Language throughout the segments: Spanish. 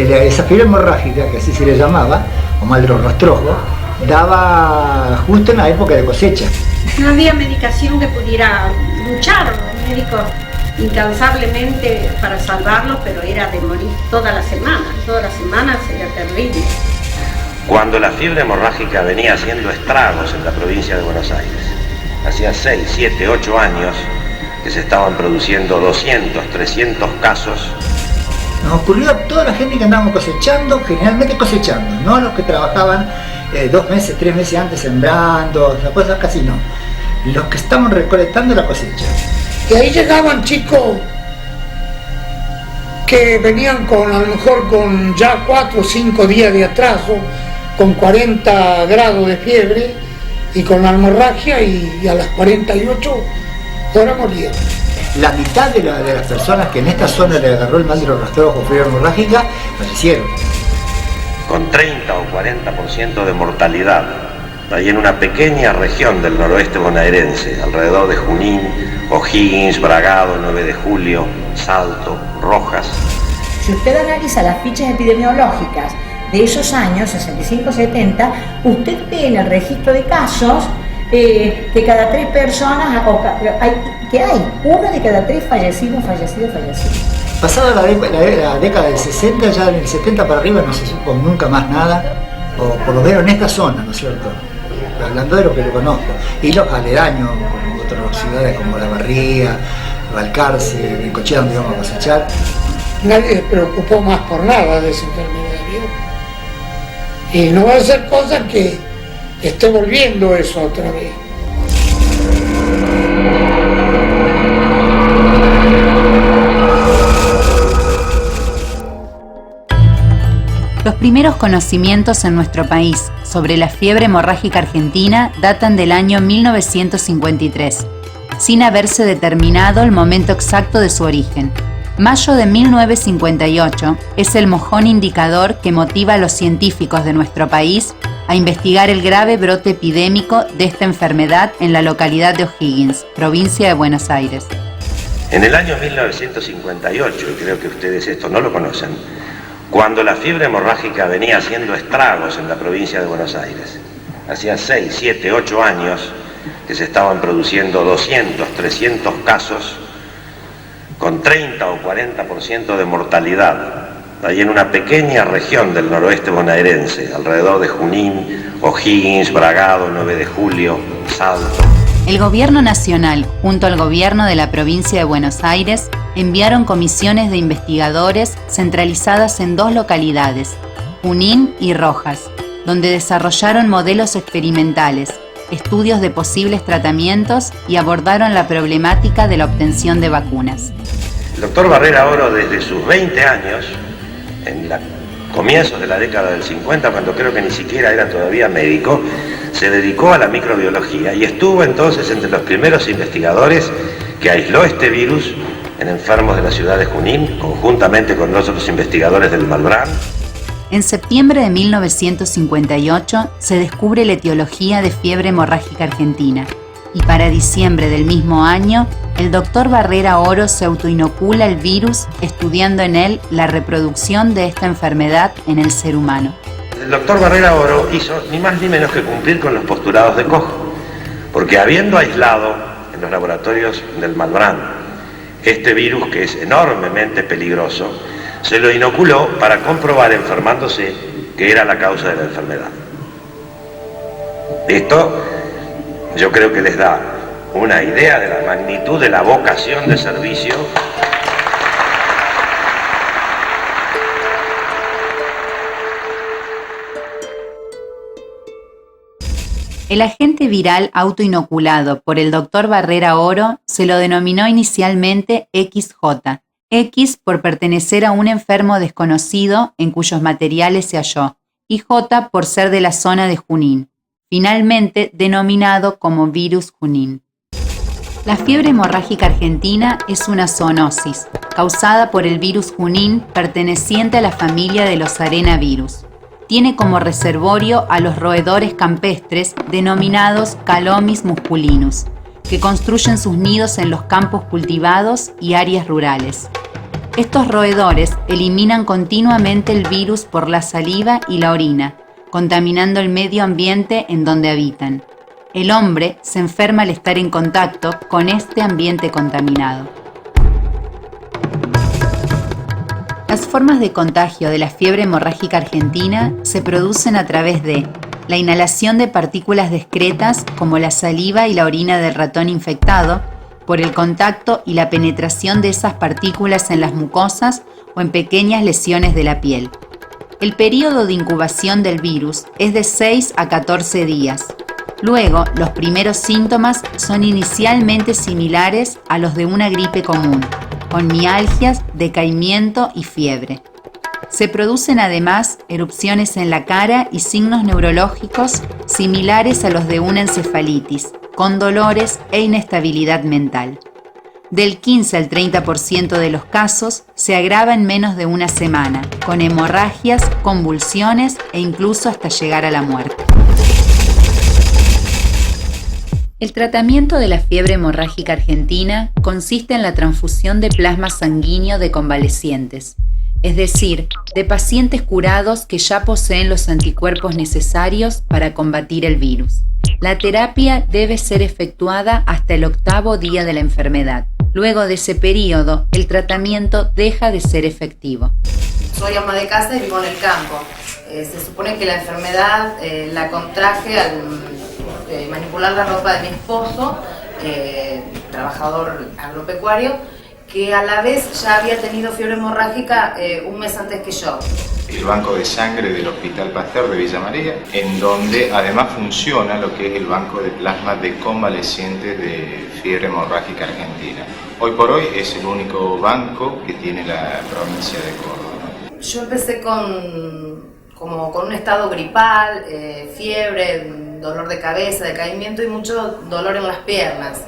esa fiebre hemorrágica, que así se le llamaba, o mal de los rastrojos, daba justo en la época de cosecha. No había medicación que pudiera luchar, médicos incansablemente para salvarlo, pero era de morir todas las semanas era terrible. Cuando la fiebre hemorrágica venía haciendo estragos en la provincia de Buenos Aires, hacía 6, 7, 8 años que se estaban produciendo 200, 300 casos. Nos ocurrió a toda la gente que andábamos cosechando, generalmente cosechando, no a los que trabajaban 2 meses, 3 meses antes sembrando, las cosas casi no. Los que estaban recolectando la cosecha. Y ahí llegaban chicos que venían a lo mejor con ya 4 o 5 días de atraso, con 40 grados de fiebre y con la hemorragia, y a las 48 horas morían. La mitad de las personas que en esta zona le agarró el mal de los rastrojos o fiebre hemorrágica fallecieron. Con 30 o 40% de mortalidad, ahí en una pequeña región del noroeste bonaerense, alrededor de Junín, O'Higgins, Bragado, 9 de Julio, Salto, Rojas. Si usted analiza las fichas epidemiológicas de esos años, 65-70, usted ve en el registro de casos que cada 3 personas, hay 1 de cada 3 fallecidos. Pasada la década del 60, ya en el 70 para arriba no se supo nunca más nada, o por lo menos en esta zona, ¿no es cierto? Hablando de lo que le conozco, y los aledaños, como otras ciudades como La Barría, Balcarce, Necochea, donde íbamos a cosechar. Nadie se preocupó más por nada de esa enfermedad, ¿vio? Y no va a ser cosa que esté volviendo eso otra vez. Los primeros conocimientos en nuestro país sobre la fiebre hemorrágica argentina datan del año 1953, sin haberse determinado el momento exacto de su origen. Mayo de 1958 es el mojón indicador que motiva a los científicos de nuestro país a investigar el grave brote epidémico de esta enfermedad en la localidad de O'Higgins, provincia de Buenos Aires. En el año 1958, y creo que ustedes esto no lo conocen, cuando la fiebre hemorrágica venía haciendo estragos en la provincia de Buenos Aires, hacía 6, 7, 8 años que se estaban produciendo 200, 300 casos con 30 o 40% de mortalidad, ahí en una pequeña región del noroeste bonaerense, alrededor de Junín, O'Higgins, Bragado, 9 de Julio, Salto. El gobierno nacional, junto al gobierno de la provincia de Buenos Aires, enviaron comisiones de investigadores centralizadas en 2 localidades, Junín y Rojas, donde desarrollaron modelos experimentales, estudios de posibles tratamientos y abordaron la problemática de la obtención de vacunas. El doctor Barrera Oro, desde sus 20 años, en comienzos de la década del 50, cuando creo que ni siquiera era todavía médico, se dedicó a la microbiología y estuvo entonces entre los primeros investigadores que aisló este virus en enfermos de la ciudad de Junín, conjuntamente con otros investigadores del Malbrán. En septiembre de 1958 se descubre la etiología de fiebre hemorrágica argentina y para diciembre del mismo año el doctor Barrera Oro se autoinocula el virus estudiando en él la reproducción de esta enfermedad en el ser humano. El doctor Barrera Oro hizo ni más ni menos que cumplir con los postulados de Koch, porque habiendo aislado en los laboratorios del Malbrán este virus que es enormemente peligroso, se lo inoculó para comprobar enfermándose que era la causa de la enfermedad. Esto yo creo que les da una idea de la magnitud de la vocación de servicio. El agente viral autoinoculado por el doctor Barrera Oro se lo denominó inicialmente XJ, X por pertenecer a un enfermo desconocido en cuyos materiales se halló, y J por ser de la zona de Junín, finalmente denominado como virus Junín. La fiebre hemorrágica argentina es una zoonosis, causada por el virus Junín perteneciente a la familia de los arenavirus. Tiene como reservorio a los roedores campestres denominados Calomis musculinus, que construyen sus nidos en los campos cultivados y áreas rurales. Estos roedores eliminan continuamente el virus por la saliva y la orina, contaminando el medio ambiente en donde habitan. El hombre se enferma al estar en contacto con este ambiente contaminado. Las formas de contagio de la fiebre hemorrágica argentina se producen a través de la inhalación de partículas discretas como la saliva y la orina del ratón infectado, por el contacto y la penetración de esas partículas en las mucosas o en pequeñas lesiones de la piel. El período de incubación del virus es de 6 a 14 días. Luego, los primeros síntomas son inicialmente similares a los de una gripe común, con mialgias, decaimiento y fiebre. Se producen además erupciones en la cara y signos neurológicos similares a los de una encefalitis, con dolores e inestabilidad mental. Del 15 al 30% de los casos se agrava en menos de una semana, con hemorragias, convulsiones e incluso hasta llegar a la muerte. El tratamiento de la fiebre hemorrágica argentina consiste en la transfusión de plasma sanguíneo de convalecientes, es decir, de pacientes curados que ya poseen los anticuerpos necesarios para combatir el virus. La terapia debe ser efectuada hasta el 8º día de la enfermedad. Luego de ese periodo, el tratamiento deja de ser efectivo. Soy ama de casa y vivo en el campo. Se supone que la enfermedad la contraje al manipular la ropa de mi esposo, trabajador agropecuario, que a la vez ya había tenido fiebre hemorrágica un mes antes que yo. El banco de sangre del Hospital Pasteur de Villa María, en donde además funciona lo que es el banco de plasma de convalecientes de fiebre hemorrágica argentina. Hoy por hoy es el único banco que tiene la provincia de Córdoba. Yo empecé con un estado gripal, fiebre, dolor de cabeza, decaimiento y mucho dolor en las piernas.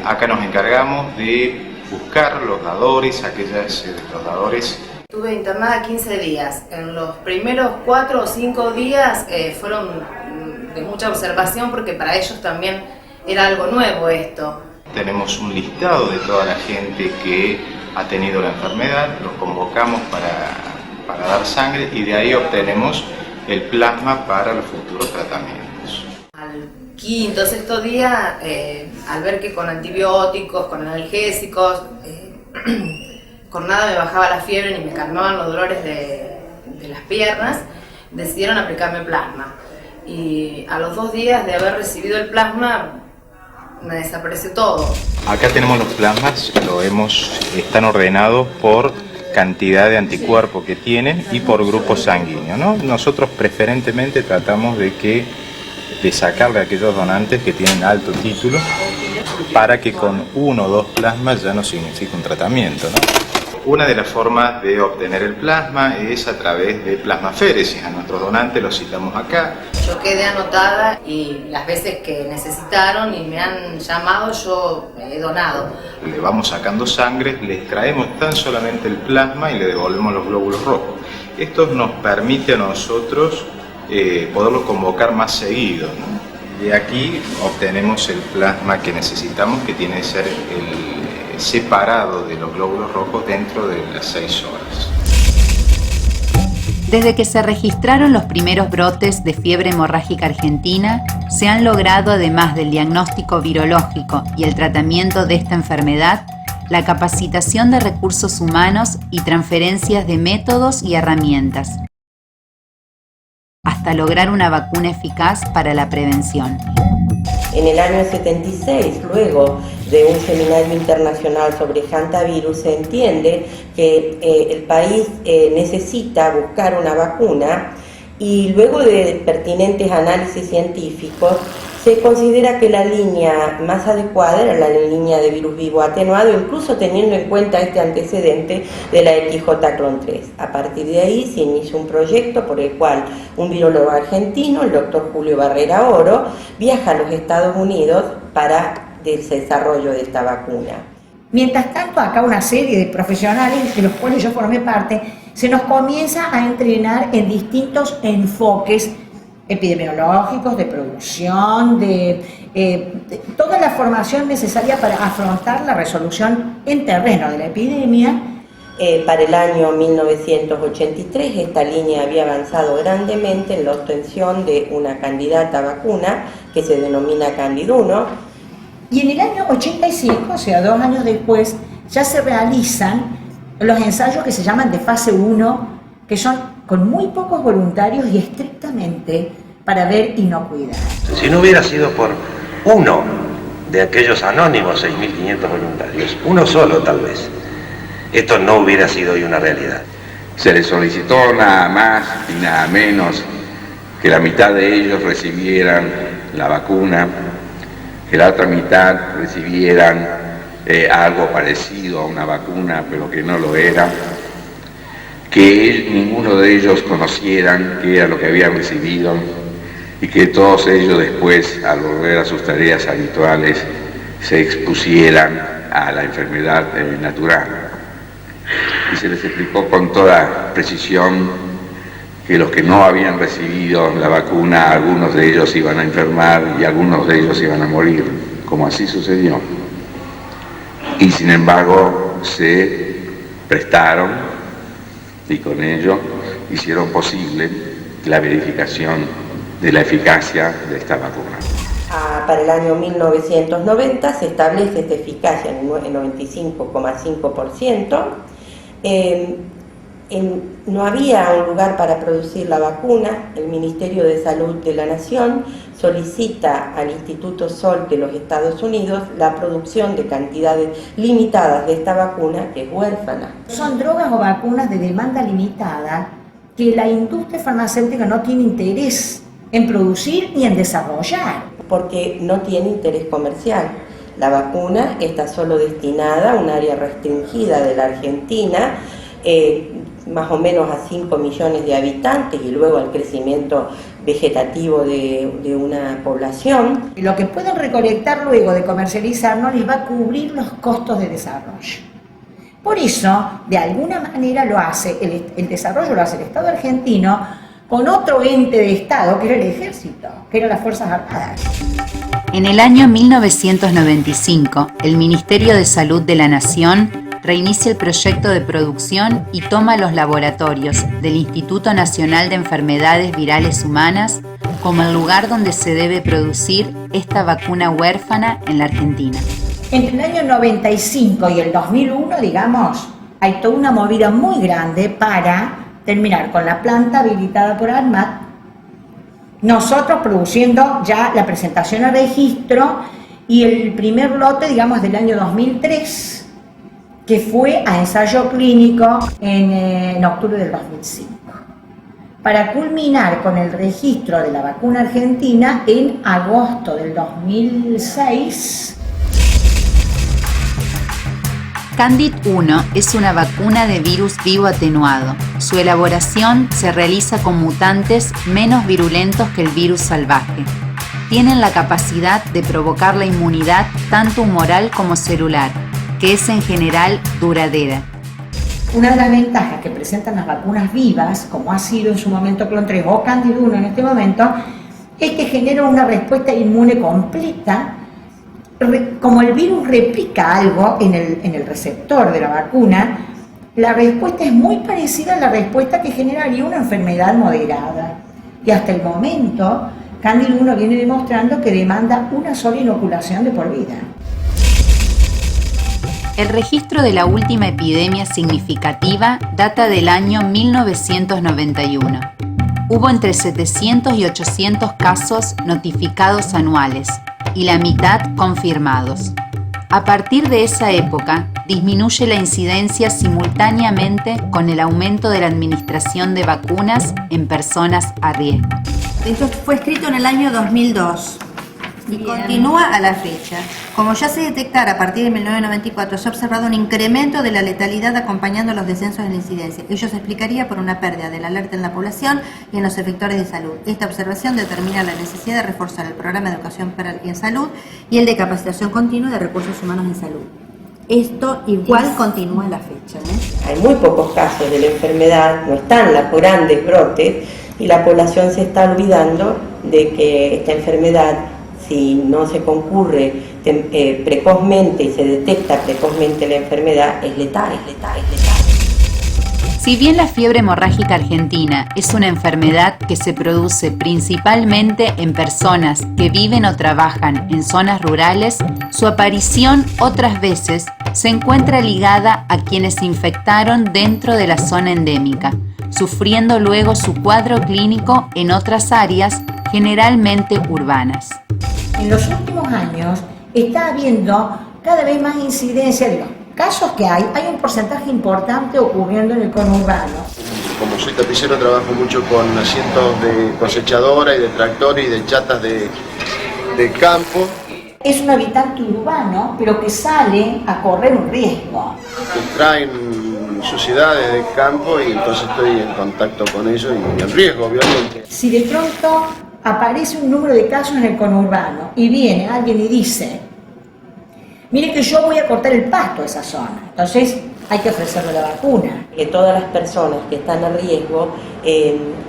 Acá nos encargamos de buscar los dadores, los dadores. Estuve internada 15 días. En los primeros 4 o 5 días fueron de mucha observación porque para ellos también era algo nuevo esto. Tenemos un listado de toda la gente que ha tenido la enfermedad, los convocamos para dar sangre y de ahí obtenemos el plasma para los futuros tratamientos. Al quinto o sexto día, al ver que con antibióticos, con analgésicos, con nada me bajaba la fiebre ni me calmaban los dolores de las piernas, decidieron aplicarme plasma. Y a los 2 días de haber recibido el plasma, me desapareció todo. Acá tenemos los plasmas, están ordenados por cantidad de anticuerpos que tienen y por grupo sanguíneo, ¿no? Nosotros preferentemente tratamos de sacarle a aquellos donantes que tienen alto título para que con 1 o 2 plasmas ya no signifique un tratamiento, ¿no? Una de las formas de obtener el plasma es a través de plasmaféresis. A nuestros donantes los citamos acá. Yo quedé anotada y las veces que necesitaron y me han llamado, yo he donado. Le vamos sacando sangre, le extraemos tan solamente el plasma y le devolvemos los glóbulos rojos. Esto nos permite a nosotros poderlos convocar más seguido, ¿no? De aquí obtenemos el plasma que necesitamos, que tiene que ser separado de los glóbulos rojos dentro de las 6 horas. Desde que se registraron los primeros brotes de fiebre hemorrágica argentina, se han logrado, además del diagnóstico virológico y el tratamiento de esta enfermedad, la capacitación de recursos humanos y transferencias de métodos y herramientas, hasta lograr una vacuna eficaz para la prevención. En el año 76, luego de un seminario internacional sobre hantavirus, se entiende que el país necesita buscar una vacuna y luego de pertinentes análisis científicos se considera que la línea más adecuada era la línea de virus vivo atenuado, incluso teniendo en cuenta este antecedente de la XJ-CLON3. A partir de ahí se inició un proyecto por el cual un virólogo argentino, el doctor Julio Barrera Oro, viaja a los Estados Unidos para el desarrollo de esta vacuna. Mientras tanto, acá una serie de profesionales, de los cuales yo formé parte, se nos comienza a entrenar en distintos enfoques epidemiológicos, de producción, de toda la formación necesaria para afrontar la resolución en terreno de la epidemia, Para el año 1983 esta línea había avanzado grandemente en la obtención de una candidata vacuna que se denomina Candid 1. Y en el año 85, o sea, 2 años después, ya se realizan los ensayos que se llaman de fase 1, que son con muy pocos voluntarios y estrictamente para ver inocuidad. Si no hubiera sido por uno de aquellos anónimos 6.500 voluntarios, uno solo tal vez, esto no hubiera sido hoy una realidad. Se les solicitó nada más y nada menos que la mitad de ellos recibieran la vacuna, que la otra mitad recibieran algo parecido a una vacuna, pero que no lo era, que ninguno de ellos conocieran qué era lo que habían recibido y que todos ellos después, al volver a sus tareas habituales, se expusieran a la enfermedad natural. Y se les explicó con toda precisión que los que no habían recibido la vacuna, algunos de ellos iban a enfermar y algunos de ellos iban a morir, como así sucedió. Y sin embargo se prestaron y con ello hicieron posible la verificación de la eficacia de esta vacuna. Para el año 1990 se establece esta eficacia en 95,5%. No había un lugar para producir la vacuna. El Ministerio de Salud de la Nación solicita al Instituto Salk de los Estados Unidos la producción de cantidades limitadas de esta vacuna, que es huérfana. Son drogas o vacunas de demanda limitada que la industria farmacéutica no tiene interés en producir ni en desarrollar. Porque no tiene interés comercial. La vacuna está solo destinada a un área restringida de la Argentina, más o menos a 5 millones de habitantes y luego al crecimiento vegetativo de una población. Lo que pueden recolectar luego de comercializar no les va a cubrir los costos de desarrollo. Por eso, de alguna manera lo hace, el desarrollo lo hace el Estado argentino con otro ente de Estado, que era el Ejército, que eran las Fuerzas Armadas. En el año 1995, el Ministerio de Salud de la Nación reinicia el proyecto de producción y toma los laboratorios del Instituto Nacional de Enfermedades Virales Humanas como el lugar donde se debe producir esta vacuna huérfana en la Argentina. Entre el año 95 y el 2001, digamos, hay toda una movida muy grande para terminar con la planta habilitada por ANMAT, nosotros produciendo ya la presentación al registro y el primer lote, digamos, del año 2003, que fue a ensayo clínico en octubre del 2005, para culminar con el registro de la vacuna argentina en agosto del 2006. Candid 1 es una vacuna de virus vivo atenuado. Su elaboración se realiza con mutantes menos virulentos que el virus salvaje. Tienen la capacidad de provocar la inmunidad tanto humoral como celular, que es en general duradera. Una de las ventajas que presentan las vacunas vivas, como ha sido en su momento Clon 3 o Candid 1 en este momento, es que generan una respuesta inmune completa. Como el virus replica algo en el receptor de la vacuna, la respuesta es muy parecida a la respuesta que generaría una enfermedad moderada. Y hasta el momento, Candid 1 viene demostrando que demanda una sola inoculación de por vida. El registro de la última epidemia significativa data del año 1991. Hubo entre 700 y 800 casos notificados anuales y la mitad confirmados. A partir de esa época, disminuye la incidencia simultáneamente con el aumento de la administración de vacunas en personas a riesgo. Esto fue escrito en el año 2002 y continúa a la fecha. Como ya se detectara a partir de 1994, se ha observado un incremento de la letalidad acompañando los descensos en la incidencia. Ello se explicaría por una pérdida de la alerta en la población y en los efectores de salud. Esta observación determina la necesidad de reforzar el programa de educación en salud y el de capacitación continua de recursos humanos en salud. Esto igual continúa a la fecha, ¿no? Hay muy pocos casos de la enfermedad, no están los grandes brotes y la población se está olvidando de que esta enfermedad, si no se concurre precozmente y se detecta precozmente la enfermedad, es letal. Si bien la fiebre hemorrágica argentina es una enfermedad que se produce principalmente en personas que viven o trabajan en zonas rurales, su aparición otras veces se encuentra ligada a quienes se infectaron dentro de la zona endémica, sufriendo luego su cuadro clínico en otras áreas, generalmente urbanas. En los últimos años está habiendo cada vez más incidencia de los casos que hay un porcentaje importante ocurriendo en el conurbano. Como soy tapicero, trabajo mucho con asientos de cosechadora y de tractores y de chatas de campo. Es un habitante urbano, pero que sale a correr un riesgo. Que traen suciedades del campo y entonces estoy en contacto con ellos y en riesgo, obviamente. Si de pronto aparece un número de casos en el conurbano y viene alguien y dice: mire que yo voy a cortar el pasto de esa zona, entonces hay que ofrecerle la vacuna. Que todas las personas que están a riesgo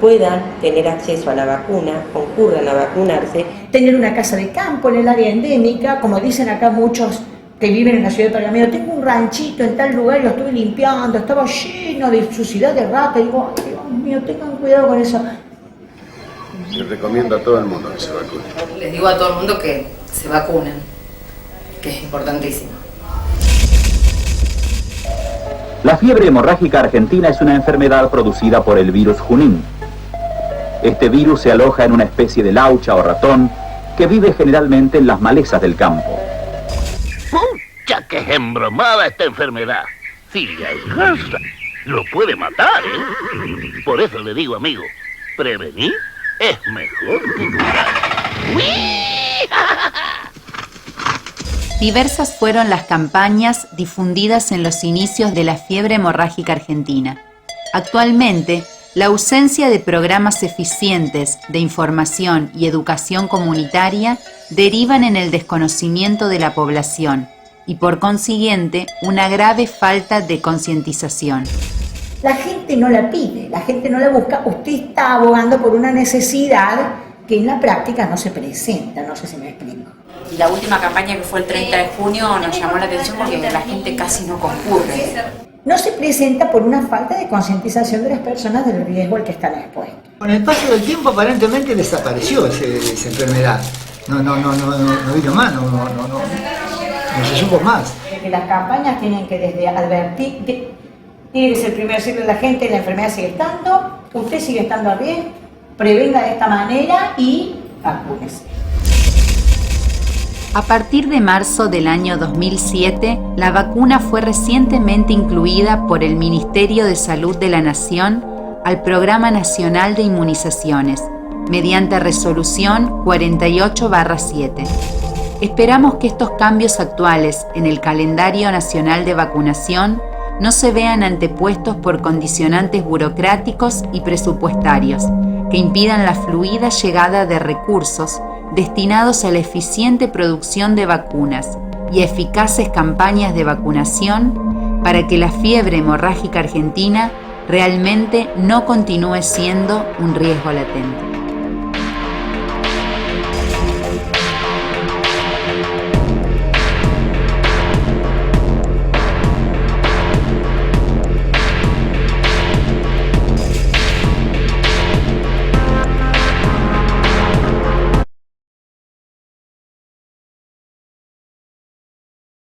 puedan tener acceso a la vacuna, concurran a vacunarse. Tener una casa de campo en el área endémica, como dicen acá muchos que viven en la ciudad de Pergamino: tengo un ranchito en tal lugar y lo estuve limpiando, estaba lleno de suciedad de rata. Y digo: ay, Dios mío, tengan cuidado con eso. Les recomiendo a todo el mundo que se vacune. Les digo a todo el mundo que se vacunen, que es importantísimo. La fiebre hemorrágica argentina es una enfermedad producida por el virus Junín. Este virus se aloja en una especie de laucha o ratón que vive generalmente en las malezas del campo. ¡Pucha, que es embromada esta enfermedad! Si le alcanza, lo puede matar, ¿eh? Por eso le digo, amigo, prevenir es mejor que curar. Diversas fueron las campañas difundidas en los inicios de la fiebre hemorrágica argentina. Actualmente, la ausencia de programas eficientes de información y educación comunitaria derivan en el desconocimiento de la población y, por consiguiente, una grave falta de concientización. La gente no la pide, la gente no la busca. Usted está abogando por una necesidad que en la práctica no se presenta, no sé si me explico. Y la última campaña, que fue el 30 de junio, nos llamó la atención porque la gente casi no concurre. No se presenta por una falta de concientización de las personas del riesgo al que están expuestos. Con el paso del tiempo aparentemente desapareció esa enfermedad. No vino más, no se supo más. Que las campañas tienen que desde advertir, tiene que ser primero decirle a la gente: la enfermedad sigue estando, usted sigue estando a riesgo, prevenga de esta manera y vacúnese. A partir de marzo del año 2007, la vacuna fue recientemente incluida por el Ministerio de Salud de la Nación al Programa Nacional de Inmunizaciones, mediante resolución 48/7. Esperamos que estos cambios actuales en el calendario nacional de vacunación no se vean antepuestos por condicionantes burocráticos y presupuestarios que impidan la fluida llegada de recursos destinados a la eficiente producción de vacunas y eficaces campañas de vacunación para que la fiebre hemorrágica argentina realmente no continúe siendo un riesgo latente.